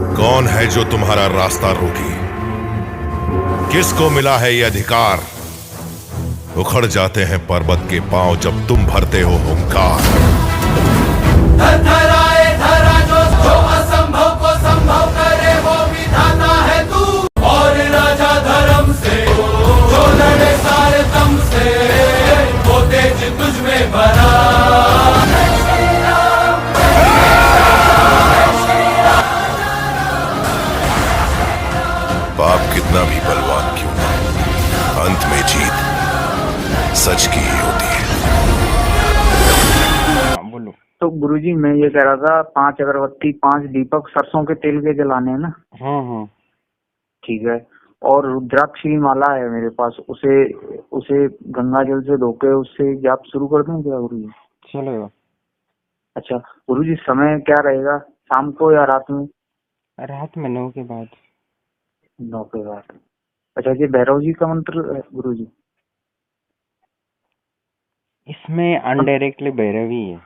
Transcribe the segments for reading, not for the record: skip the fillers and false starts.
कौन है जो तुम्हारा रास्ता रोकी? किसको मिला है ये अधिकार? उखड़ जाते हैं पर्वत के पांव जब तुम भरते हो हुंकार। धराए धरा जो असंभव को संभव करे वो विधाता है तू। और राजा धर्म से जो लड़े सारे दम से वो तेज तुझ में भरा। पाप कितना भी बलवान क्यों ना, अंत में जीत सच की ही होती है। बोलो। तो गुरुजी मैं ये कह रहा था 5 अगरबत्ती 5 दीपक सरसों के तेल के जलाने हैं ना। हाँ। ठीक है। और रुद्राक्ष की माला है मेरे पास, उसे उसे गंगा जल से धोके उससे जाप शुरू कर दूं क्या गुरुजी? चलेगा। अच्छा गुरुजी समय क्या रहेगा, शाम को या रात में? रात में 9 के बाद। 9 के बाद। अच्छा ये भैरव जी का मंत्र है गुरुजी? इसमें अनडायरेक्टली भैरवी है।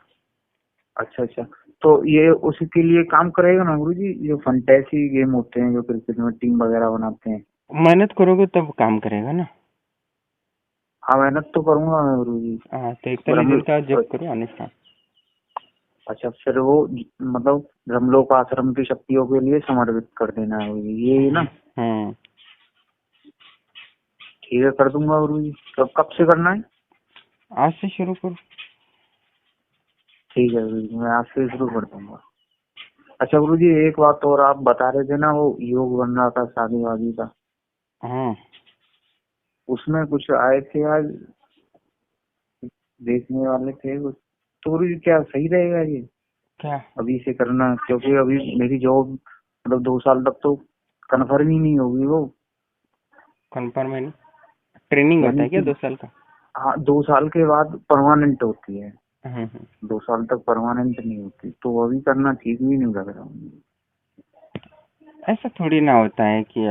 अच्छा तो ये उसी के लिए काम करेगा ना गुरुजी? जो फंटेसी गेम होते हैं जो क्रिकेट में टीम वगैरह बनाते हैं। मेहनत करोगे तब काम करेगा ना। हाँ मेहनत तो करूंगा मैं गुरुजी। हाँ तो 41 दिन का जब करो अनुष्ठान। अच्छा फिर वो मतलब ब्रह्मलोक आश्रम की शक्तियों के लिए समर्पित कर देना है गुरुजी, ये ना? हाँ ठीक है कर दूंगा गुरुजी। कब से करना है? आज से शुरू करो। ठीक है गुरुजी मैं आज से शुरू कर दूंगा। अच्छा गुरुजी एक बात और, आप बता रहे थे ना वो योग बन रहा था शादी वादी का, हाँ उसमें कुछ आए थे आज देखने वाले थे कुछ, तो गुरुजी क्या सही रहेगा ये क्या अभी से करना? क्योंकि अभी मेरी जॉब मतलब 2 साल तक तो कन्फर्म ही नहीं होगी वो। कंफर्म है नहीं? ट्रेनिंग होता यानी है क्या कि 2 साल का? हाँ 2 साल के बाद परमानेंट होती है। हम्म। 2 साल तक परमानेंट नहीं होती, तो अभी करना ठीक भी नहीं लग रहा मुझे। ऐसा थोड़ी ना होता है कि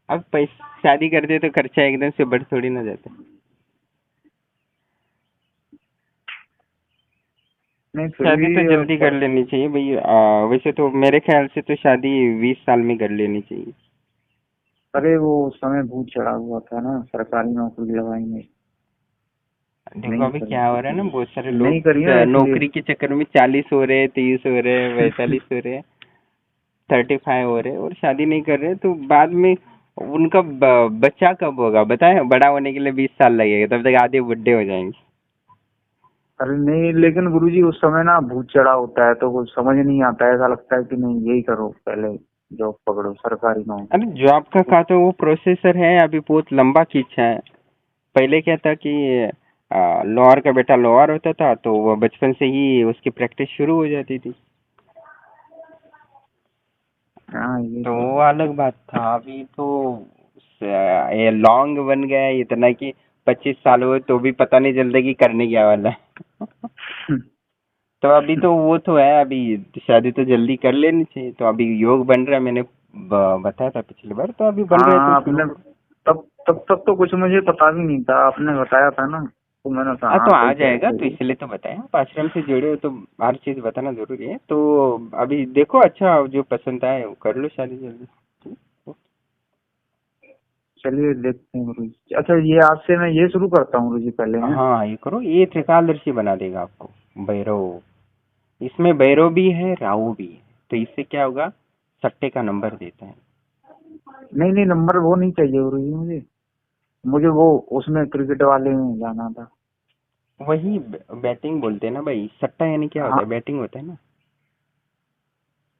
अब पैसा शादी करते तो खर्चा एकदम से बढ़ थोड़ी ना जाता। नहीं फिर शादी भी तो जल्दी कर लेनी चाहिए भाई। वैसे तो मेरे ख्याल से तो शादी 20 साल में कर लेनी चाहिए। अरे वो उस समय भूत चढ़ा हुआ था ना, सरकारी नौकरी लगाएंगे। देखो अभी क्या हो रहा है ना, बहुत सारे नहीं लोग करी ना इसलिए। नौकरी के चक्कर में 40 हो रहे, 30 हो रहे, 45 हो रहे, 35 हो रहे और शादी नहीं कर रहे। तो बाद में उनका बच्चा कब होगा बताए? बड़ा होने के लिए 20 साल लगेगा, तब तक आधे बुढ़े हो जाएंगे। अरे नहीं लेकिन गुरुजी उस समय ना भूत चढ़ा होता है तो कुछ समझ नहीं आता है, ऐसा लगता है कि नहीं यही करो, पहले जॉब पकड़ो सरकारी नौकरी। अरे जॉब का कहा तो वो प्रोसेसर है, अभी बहुत लंबा खींचा है। पहले क्या था कि लोअर का बेटा लोअर होता था तो वो बचपन से ही उसकी प्रैक्टिस शुरू हो जाती थी। हाँ ये तो वो अलग बात था। अभी तो ये लॉन्ग बन गया है इतना कि 25 साल हुए तो भी पता नहीं चलता कि करने क्या वाला है। तो अभी तो वो तो है, अभी शादी तो जल्दी कर लेनी चाहिए। तो अभी योग बन रहा है, मैंने बताया था पिछली बार, तो अभी बन रहा है तो हाँ शुरू आपने करो। तब तक तो कुछ मुझे पता भी नहीं था, आपने बताया था ना तो मैंने कहा हाँ हाँ तो आ सही कह जाएगा, तो रहे इसलिए तो बताया। आप आश्रम से जुड़े हो तो हर चीज बताना जरूरी है। तो अभी देखो, अच्छा जो पसंद आए वो कर लो शादी जल्दी। चलिए देखते हैं गुरुजी। अच्छा ये आज से मैं ये शुरू करता हूँ गुरुजी पहले है। हाँ ये करो, ये त्रिकालदर्शी बना देगा आपको। भैरव, इसमें भैरव भी है, राहु भी है। तो इससे क्या होगा, सट्टे का नंबर देता है। नहीं नंबर वो नहीं चाहिए गुरुजी मुझे, मुझे वो उसमें क्रिकेट वाले में जाना था। वही बैटिंग बोलते हैं ना भाई। सट्टा यानी क्या होता हाँ है? बैटिंग होता है ना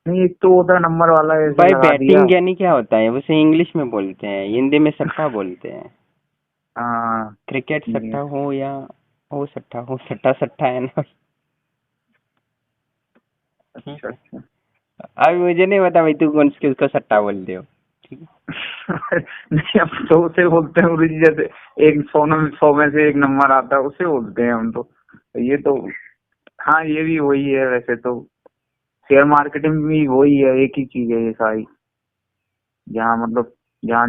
नहीं, एक तो होता है नंबर वाला ऐसे भाई। लगा दिया। बैटिंग यानी क्या होता है, उसे इंग्लिश में बोलते हैं, हिंदी में सट्टा बोलते हैं। हाँ क्रिकेट ठीक है। सट्टा हो या हो सट्टा हो, सट्टा सट्टा है ना। ठीक है। अच्छा अभी मुझे नहीं पता भाई तू कौन किसको सट्टा बोलते हो। ठीक है। नहीं अब तो उसे बोलते हैं गुरुजी, जैसे एक 100 में से एक नंबर आता है उसे बोलते हैं हम तो। ये तो हाँ ये भी वही है वैसे तो, शेयर मार्केटिंग भी वही है, एक ही चीज है ये सारी। जहाँ मतलब जहाँ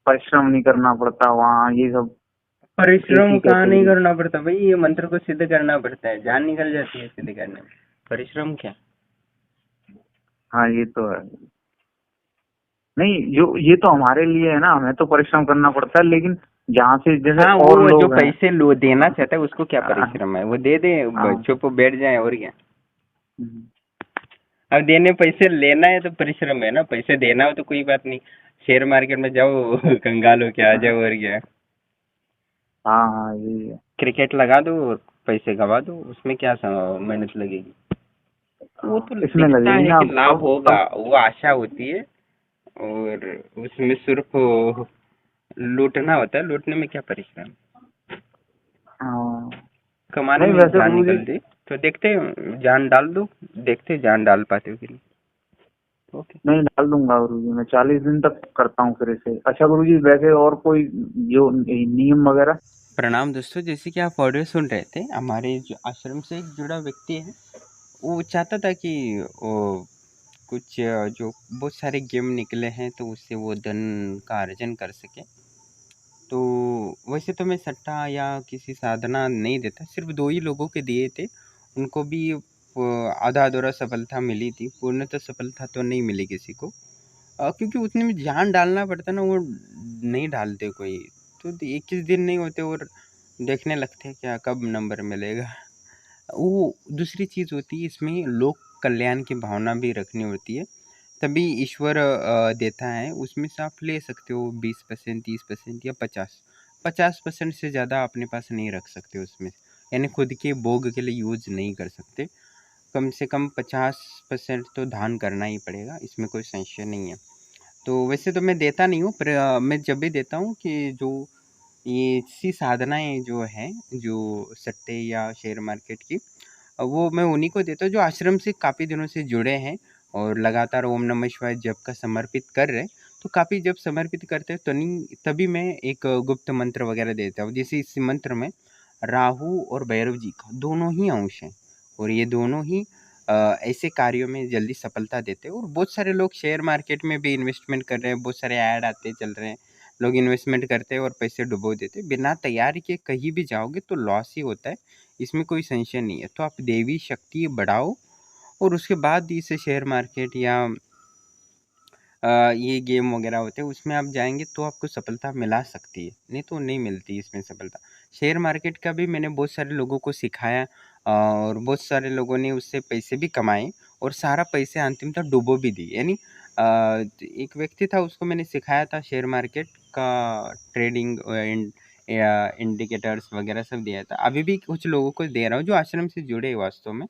परिश्रम नहीं करना पड़ता वहाँ ये सब एक परिश्रम ही कहाँ नहीं कैटेगरी। करना पड़ता भाई, ये मंत्र को सिद्ध करना पड़ता है, जान निकल जाती है सिद्ध करने में। परिश्रम क्या। हाँ ये तो है। नहीं, जो ये तो हमारे लिए है ना, हमें तो परिश्रम करना पड़ता है, लेकिन जहाँ से जैसे हाँ, और वो जो लोग हैं। पैसे लो देना चाहता है उसको क्या हाँ, परिश्रम है, वो दे दे, हाँ, चुप बैठ जाए और क्या। हम्म, अब देने पैसे लेना है तो परिश्रम है ना, पैसे देना हो तो कोई बात नहीं, शेयर मार्केट में जाओ कंगाल हो के आ जाओ और क्या। हाँ, हाँ, यही है। क्रिकेट लगा दो और पैसे गवा दो, उसमें क्या मेहनत लगेगी। वो हाँ, तो इसमें दिखता लगेगी है ना कि अब लाभ अब होगा, अब वो आशा होती है, और उसमें सिर्फ लूटना होता है, लूटने में क्या परिश्रम, हाँ, कमाने नहीं में वैसे जान गुरुजी, निकलती। तो देखते हैं, जान डाल दो, देखते हैं जान डाल पाते हो कि नहीं। ओके। नहीं डाल दूंगा गुरुजी, मैं 40 दिन तक करता हूँ फिर इसे। अच्छा गुरुजी, वैसे और कोई जो नियम वगैरह? प्रणाम दोस्तों, जैसे कि आप ऑडियो सुन रहे थे, हमारे जो आश्रम से एक जुड़ा व्यक्ति है, वो चाहता था कि वो कुछ जो बहुत सारे गेम निकले हैं तो उससे वो धन का अर्जन कर सके। तो वैसे तो मैं सट्टा या किसी साधना नहीं देता, सिर्फ 2 ही लोगों के दिए थे। उनको भी आधा-अधूरा सफलता मिली थी, पूर्णतः सफलता तो नहीं मिली किसी को। क्योंकि उतने में जान डालना पड़ता है ना, वो नहीं डालते कोई। तो 21 दिन नहीं होते और देखने लगते हैं क्या कब नंबर मिलेगा। वो दूसरी चीज़ होती है, इसमें लोक कल्याण की भावना भी रखनी होती है, तभी ईश्वर देता है। उसमें से आप ले सकते हो 20%, 30% या 50% से ज़्यादा अपने पास नहीं रख सकते उसमें, यानी खुद के भोग के लिए यूज़ नहीं कर सकते। कम से कम 50% तो दान करना ही पड़ेगा, इसमें कोई संशय नहीं है। तो वैसे तो मैं देता नहीं हूँ, पर मैं जब भी देता हूँ कि जो ये ऐसी साधनाएँ जो हैं, जो सट्टे या शेयर मार्केट की, वो मैं उन्हीं को देता हूँ जो आश्रम से काफ़ी दिनों से जुड़े हैं और लगातार ओम नमः शिवाय जप का समर्पित कर रहे हैं। तो काफ़ी जब समर्पित करते हैं तभी मैं एक गुप्त मंत्र वगैरह देता हूँ। जैसे इस मंत्र में राहु और भैरव जी का दोनों ही अंश हैं, और ये दोनों ही ऐसे कार्यों में जल्दी सफलता देते हैं। और बहुत सारे लोग शेयर मार्केट में भी इन्वेस्टमेंट कर रहे हैं, बहुत सारे ऐड आते चल रहे हैं, लोग इन्वेस्टमेंट करते हैं और पैसे डुबो देते हैं। बिना तैयारी के कहीं भी जाओगे तो लॉस ही होता है, इसमें कोई संशय नहीं है। तो आप देवी शक्ति बढ़ाओ और उसके बाद इसे शेयर मार्केट या ये गेम वगैरह होते हैं उसमें आप जाएँगे तो आपको सफलता मिला सकती है, नहीं तो नहीं मिलती इसमें सफलता। शेयर मार्केट का भी मैंने बहुत सारे लोगों को सिखाया, और बहुत सारे लोगों ने उससे पैसे भी कमाए और सारा पैसे अंतिमतः डुबो भी दिए। यानी एक व्यक्ति था, उसको मैंने सिखाया था शेयर मार्केट का ट्रेडिंग, या इंडिकेटर्स वगैरह सब दिया था। अभी भी कुछ लोगों को दे रहा हूँ जो आश्रम से जुड़े हैं वास्तव में।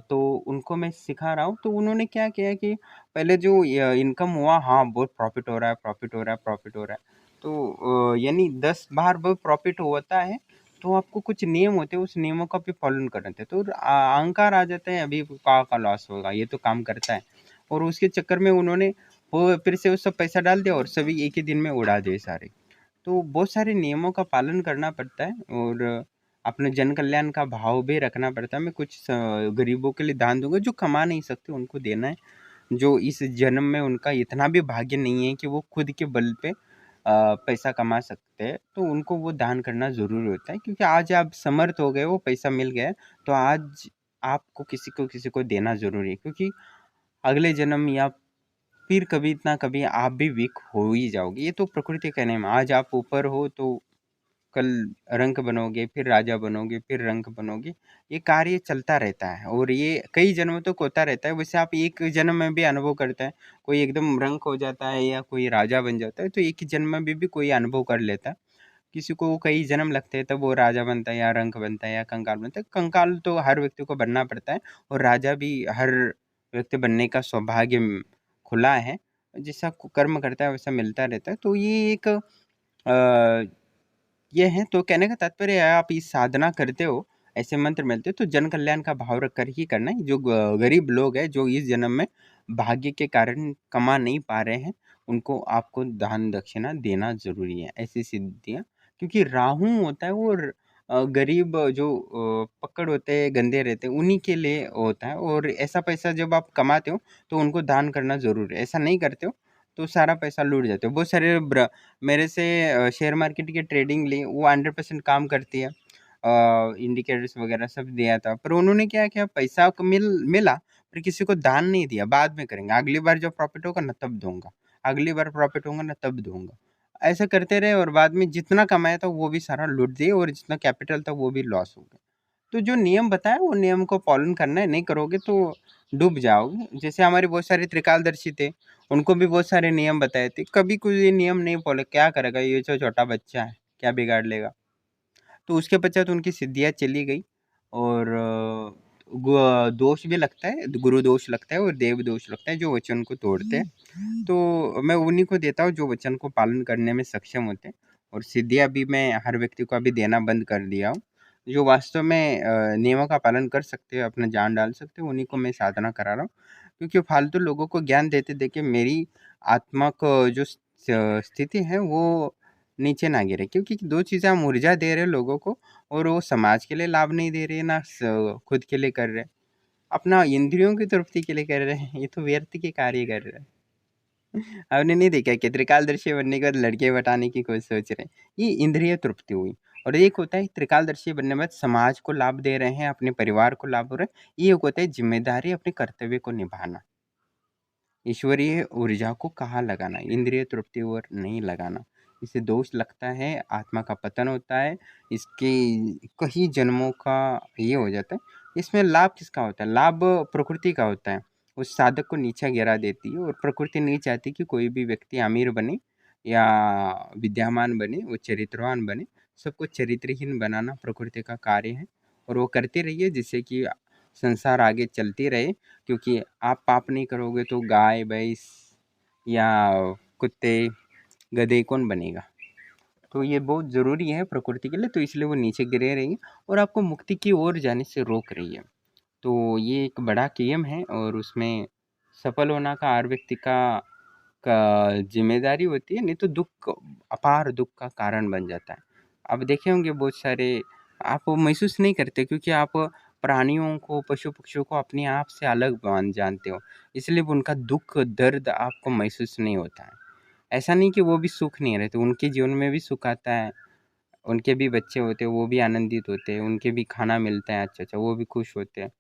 तो उनको मैं सिखा रहा हूँ, तो उन्होंने क्या किया कि पहले जो इनकम हुआ, हाँ बहुत प्रॉफिट हो रहा है, प्रॉफिट हो रहा है, प्रॉफिट हो रहा है। तो यानी 10 बार वो प्रॉफिट होता है, तो आपको कुछ नियम होते हैं, उस नियमों का भी पालन करना होता है। तो अहंकार आ जाता है, अभी का लॉस होगा, ये तो काम करता है। और उसके चक्कर में उन्होंने वो फिर से वो सब पैसा डाल दिया और सभी एक ही दिन में उड़ा दिए सारे। तो बहुत सारे नियमों का पालन करना पड़ता है, और अपने जन कल्याण का भाव भी रखना पड़ता है। मैं कुछ गरीबों के लिए दान दूंगा, जो कमा नहीं सकते उनको देना है, जो इस जन्म में उनका इतना भी भाग्य नहीं है कि वो खुद के बल पे पैसा कमा सकते हैं, तो उनको वो दान करना ज़रूरी होता है। क्योंकि आज आप समर्थ हो गए, वो पैसा मिल गया है, तो आज आपको किसी को देना ज़रूरी है, क्योंकि अगले जन्म या फिर कभी इतना कभी आप भी वीक हो ही जाओगे। ये तो प्रकृति का नियम है। आज आप ऊपर हो तो कल रंक बनोगे, फिर राजा बनोगे, फिर रंक बनोगे। ये कार्य चलता रहता है और ये कई जन्मों तक होता रहता है। वैसे आप एक जन्म में भी अनुभव करते हैं, कोई एकदम रंक हो जाता है या कोई राजा बन जाता है, तो एक ही जन्म में भी कोई अनुभव कर लेता है। किसी को कई जन्म लगते हैं तब वो राजा बनता है या रंक बनता है या कंकाल बनता है। कंकाल तो हर व्यक्ति को बनना पड़ता है, और राजा भी हर व्यक्ति बनने का सौभाग्य खुला है। जैसा कर्म करता है वैसा मिलता रहता है। तो ये एक ये है, तो कहने का तात्पर्य है, आप इस साधना करते हो, ऐसे मंत्र मिलते हो, तो जन कल्याण का भाव रख कर ही करना है। जो गरीब लोग हैं, जो इस जन्म में भाग्य के कारण कमा नहीं पा रहे हैं, उनको आपको दान दक्षिणा देना जरूरी है, ऐसी सिद्धियाँ। क्योंकि राहु होता है वो गरीब जो पकड़ होते हैं, गंदे रहते हैं, उन्हीं के लिए होता है। और ऐसा पैसा जब आप कमाते हो तो उनको दान करना जरूरी है। ऐसा नहीं करते हो तो सारा पैसा लूट जाते हो। बहुत सारे मेरे से शेयर मार्केट की ट्रेडिंग ली, वो 100% काम करती है। इंडिकेटर्स वगैरह सब दिया था, पर उन्होंने क्या किया, पैसा मिला, पर किसी को दान नहीं दिया, बाद में करेंगे, अगली बार जब प्रॉफिट होगा ना तब दूंगा। अगली बार प्रॉफिट होगा ना तब दूंगा। ऐसा करते रहे और बाद में जितना कमाया था वो भी सारा लूट दिए और जितना कैपिटल था वो भी लॉस हो गया। तो जो नियम बताया वो नियम को पालन करना है, नहीं करोगे तो डूब जाओगे। जैसे हमारे बहुत सारे त्रिकालदर्शी थे, उनको भी बहुत सारे नियम बताए थे, कभी कोई ये नियम नहीं फॉलो, क्या करेगा ये जो छोटा बच्चा है, क्या बिगाड़ लेगा। तो उसके पश्चात उनकी सिद्धियाँ चली गई और दोष भी लगता है, गुरु दोष लगता है और देव दोष लगता है जो वचन को तोड़ते हैं। तो मैं उन्हीं को देता हूँ जो वचन को पालन करने में सक्षम होते हैं। और सिद्धियाँ भी मैं हर व्यक्ति को अभी देना बंद कर दिया हूँ। जो वास्तव में नियमों का पालन कर सकते हैं, अपना जान डाल सकते हैं, उन्हीं को मैं साधना करा रहा हूँ। क्योंकि फालतू लोगों को ज्ञान देते देखे मेरी आत्मा को जो स्थिति है वो नीचे ना गिरे। क्योंकि दो चीज़ें हम ऊर्जा दे रहे हैं लोगों को और वो समाज के लिए लाभ नहीं दे रहे, ना खुद के लिए कर रहे, अपना इंद्रियों की तृप्ति के लिए कर रहे हैं, ये तो व्यर्थ के कार्य कर रहे हैं। आपने नहीं देखा कि त्रिकालदर्शी बनने के बाद लड़के बटाने की कोई सोच रहे हैं, ये इंद्रिय तृप्ति हुई। और एक होता है त्रिकालदर्शी बनने के बाद समाज को लाभ दे रहे हैं, अपने परिवार को लाभ हो रहा है, ये एक होता है जिम्मेदारी, अपने कर्तव्य को निभाना। ईश्वरीय ऊर्जा को कहाँ लगाना, इंद्रिय तृप्ति और नहीं लगाना, इसे दोष लगता है, आत्मा का पतन होता है, इसके कई जन्मों का ये हो जाता है। इसमें लाभ किसका होता है? लाभ प्रकृति का होता है, उस साधक को नीचा गिरा देती है। और प्रकृति नहीं चाहती कि कोई भी व्यक्ति अमीर बने या विद्यामान बने, वो चरित्रवान बने। सबको चरित्रहीन बनाना प्रकृति का कार्य है और वो करती रही है जिससे कि संसार आगे चलती रहे। क्योंकि आप पाप नहीं करोगे तो गाय भैंस या कुत्ते गधे कौन बनेगा। तो ये बहुत ज़रूरी है प्रकृति के लिए, तो इसलिए वो नीचे गिरे रही है और आपको मुक्ति की ओर जाने से रोक रही है। तो ये एक बड़ा गेम है और उसमें सफल होना का हर व्यक्ति का जिम्मेदारी होती है, नहीं तो दुख, अपार दुख का कारण बन जाता है। आप देखे होंगे बहुत सारे, आप महसूस नहीं करते क्योंकि आप प्राणियों को, पशु पक्षियों को अपने आप से अलग मान जानते हो, इसलिए उनका दुख दर्द आपको महसूस नहीं होता है। ऐसा नहीं कि वो भी सुख नहीं रहते, उनके जीवन में भी सुख आता है, उनके भी बच्चे होते हैं, वो भी आनंदित होते हैं, उनके भी खाना मिलता है अच्छा अच्छा, वो भी खुश होते हैं,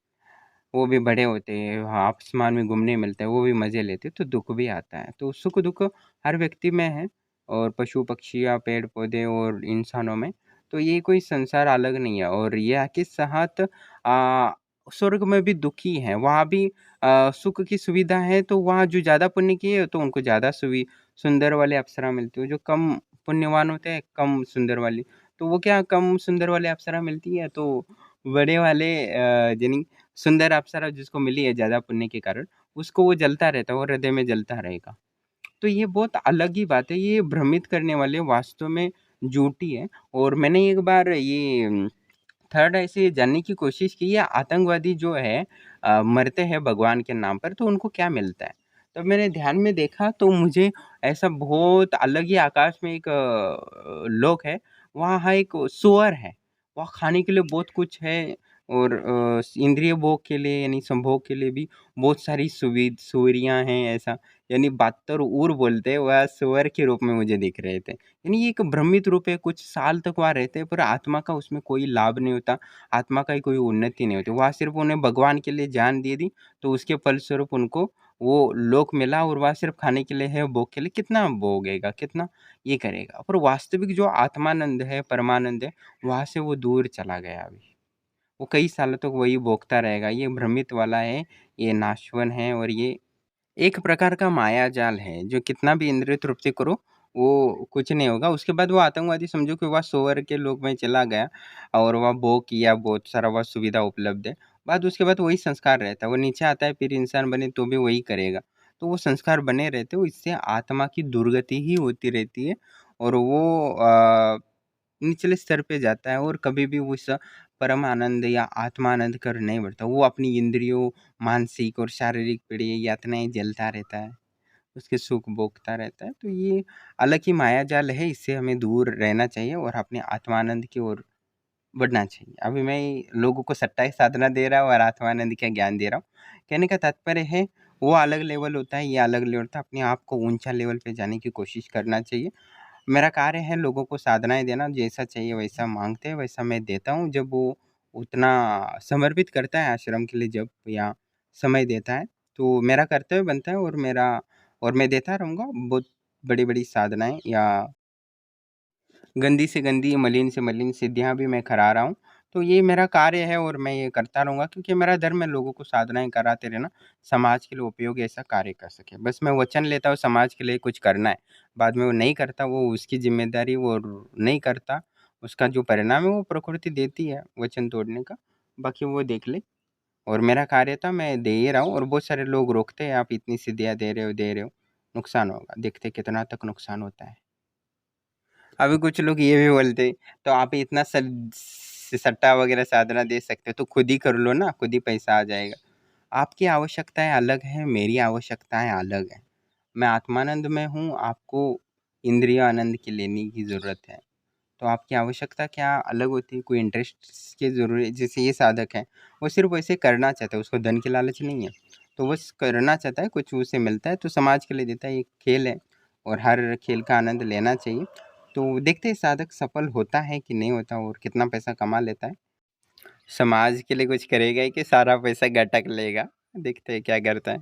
वो भी बड़े होते हैं, हाँ, आसमान में घूमने मिलता है, वो भी मज़े लेते हैं, तो दुख भी आता है। तो सुख दुख हर व्यक्ति में है और पशु पक्षी या पेड़ पौधे और इंसानों में। तो ये कोई संसार अलग नहीं है और ये के साथ स्वर्ग में भी दुखी है, वहाँ भी सुख की सुविधा है। तो वहाँ जो ज़्यादा पुण्य किए तो उनको ज़्यादा सुंदर वाले अप्सरा मिलती है, जो कम पुण्यवान होते हैं कम सुंदर वाली। तो वो क्या कम सुंदर वाले अप्सरा मिलती है तो बड़े वाले यानी सुंदर अप्सरा जिसको मिली है ज़्यादा पुण्य के कारण, उसको वो जलता रहता है, वो हृदय में जलता रहेगा। तो ये बहुत अलग ही बात है, ये भ्रमित करने वाले वास्तव में झूठी है। और मैंने एक बार ये थर्ड ऐसे जानने की कोशिश की है, आतंकवादी जो है मरते हैं भगवान के नाम पर तो उनको क्या मिलता है? तो मैंने ध्यान में देखा तो मुझे ऐसा बहुत अलग ही आकाश में एक लोक है, वहाँ एक सूअर है, वहाँ खाने के लिए बहुत कुछ है और इंद्रिय भोग के लिए यानी संभोग के लिए भी बहुत सारी सुविधाएँ हैं ऐसा। यानी 72 ऊर बोलते हैं, वह सूअर के रूप में मुझे दिख रहे थे। यानी ये एक भ्रमित रूप है, कुछ साल तक वहाँ रहते हैं पर आत्मा का उसमें कोई लाभ नहीं होता, आत्मा का ही कोई उन्नति नहीं होती। वहाँ सिर्फ़ उन्हें भगवान के लिए जान दे दी, तो उसके फलस्वरूप उनको वो लोक मिला और वहाँ सिर्फ़ खाने के लिए है, भोग के लिए कितना भोगेगा, कितना ये करेगा। पर वास्तविक जो आत्मानंद है, परमानंद है, वहाँ से वो दूर चला गया अभी। वो कई सालों तक वही भोगता रहेगा, ये भ्रमित वाला है, ये नाशवन है और ये एक प्रकार का माया जाल है, जो कितना भी इंद्रिय तृप्ति करो, वो कुछ नहीं होगा। उसके बाद वो आतंकवादी समझो कि वह सूअर के लोक में चला गया और वह भोग किया, बहुत सारा वह सुविधा उपलब्ध है। बाद उसके बाद वही संस्कार रहता है, वो नीचे आता है फिर इंसान बने तो भी वही करेगा। तो वो संस्कार बने रहते हैं, इससे आत्मा की दुर्गति ही होती रहती है और वो निचले स्तर पे जाता है और कभी भी उस परम आनंद या आत्मानंद कर नहीं बढ़ता। वो अपनी इंद्रियों, मानसिक और शारीरिक पीड़े यातनाएँ झेलता रहता है, उसके सुख भोगता रहता है। तो ये अलग ही मायाजाल है, इससे हमें दूर रहना चाहिए और अपने आत्मानंद की ओर बढ़ना चाहिए। अभी मैं लोगों को सट्टा ही साधना दे रहा हूँ और आत्मानंद का ज्ञान दे रहा हूँ। कहने का तात्पर्य है, वो अलग लेवल होता है, ये अलग लेवल होता है। अपने आप को ऊँचा लेवल पे जाने की कोशिश करना चाहिए। मेरा कार्य है लोगों को साधनाएँ देना, जैसा चाहिए वैसा माँगते हैं, वैसा मैं देता हूँ। जब वो उतना समर्पित करता है आश्रम के लिए जब या समय देता है, तो मेरा कर्तव्य बनता है और मेरा और मैं देता रहूँगा बहुत बड़ी-बड़ी साधनाएँ या गंदी से गंदी, मलिन से मलिन सिद्धियाँ भी मैं करा रहा हूँ। तो ये मेरा कार्य है और मैं ये करता रहूँगा क्योंकि मेरा धर्म है लोगों को साधनाएँ कराते रहना, समाज के लिए उपयोगी ऐसा कार्य कर सके। बस मैं वचन लेता हूँ समाज के लिए कुछ करना है, बाद में वो नहीं करता वो उसकी ज़िम्मेदारी, वो नहीं करता, उसका जो परिणाम है वो प्रकृति देती है वचन तोड़ने का, बाकी वो देख ले। और मेरा कार्य था मैं दे ही रहा हूँ और बहुत सारे लोग रोकते हैं, आप इतनी सिद्धियाँ दे रहे हो, नुकसान होगा, देखते कितना तक नुकसान होता है। अभी कुछ लोग ये भी बोलते हैं, तो आप इतना सट्टा वगैरह साधना दे सकते हो तो खुद ही कर लो ना, खुद ही पैसा आ जाएगा। आपकी आवश्यकताएँ अलग हैं, मेरी आवश्यकताएँ अलग हैं। मैं आत्मानंद में हूँ, आपको इंद्रिय आनंद की लेने की ज़रूरत है। तो आपकी आवश्यकता क्या अलग होती है, कोई इंटरेस्ट की ज़रूरी, जैसे ये साधक है, वो सिर्फ़ वैसे करना चाहता है, उसको धन की लालच नहीं है। तो बस करना चाहता है, कुछ उसे मिलता है तो समाज के लिए देता है, ये खेल है और हर खेल का आनंद लेना चाहिए। तो देखते हैं साधक सफल होता है कि नहीं होता और कितना पैसा कमा लेता है। समाज के लिए कुछ करेगा ही कि सारा पैसा गटक लेगा, देखते हैं क्या करता है।